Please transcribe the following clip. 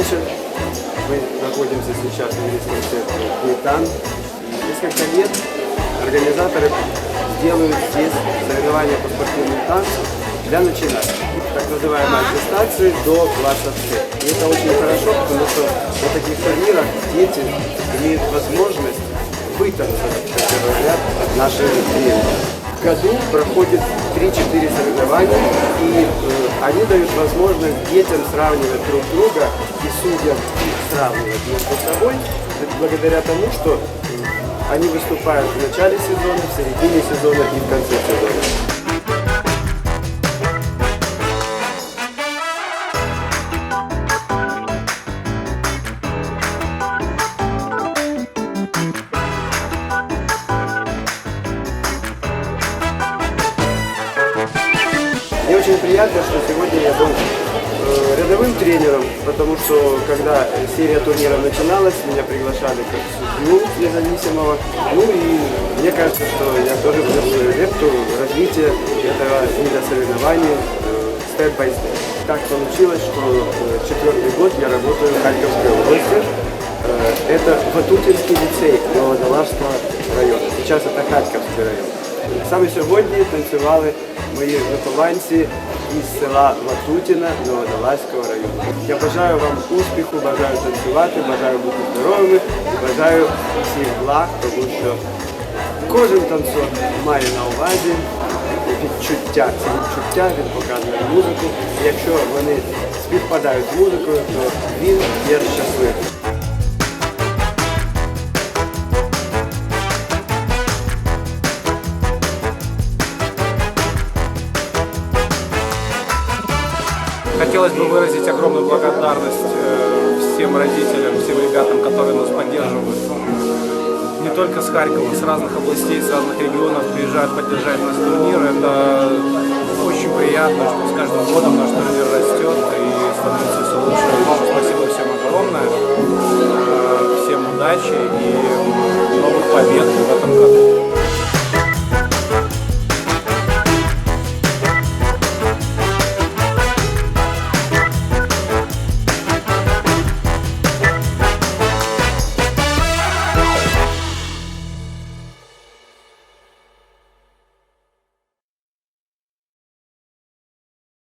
вечер. Мы находимся сейчас в ресторане «Нитан». Несколько лет организаторы делают здесь соревнования по спортивным танцам для начинающих, так называемые аттестации до класса С. И это очень хорошо, потому что на таких турнирах дети имеют возможность вытанцевать, как говорят наши клиенты. В году проходит 3-4 соревнования, и они дают возможность детям сравнивать друг друга и судьям сравнивать между собой, благодаря тому, что они выступают в начале сезона, в середине сезона и в конце сезона. Мне очень приятно, что сегодня я был рядовым тренером, потому что когда серия турниров начиналась, меня приглашали как судью независимого. Ну и мне кажется, что я тоже внес свою лепту в развитие этого вида соревнований степ-бай-степ. Так получилось, что 4-й год я работаю в Харьковской области. Это Ватутинский лицей Новодолажского района. Сейчас это Харьковский район. Саме сьогодні танцювали мої вихованці із села Ватутіна Новодолазького району. Я бажаю вам успіху, бажаю танцювати, бажаю бути здоровими і бажаю всіх благ, тому що кожен танцор має на увазі відчуття. Це відчуття, він показує музику. І якщо вони співпадають з музикою, то він є щасливий. Хотелось бы выразить огромную благодарность всем родителям, всем ребятам, которые нас поддерживают. Не только с Харькова, с разных областей, с разных регионов приезжают поддержать нас турниры. Это очень приятно, что с каждым годом наш турнир растет и становится все лучше и лучше. Спасибо.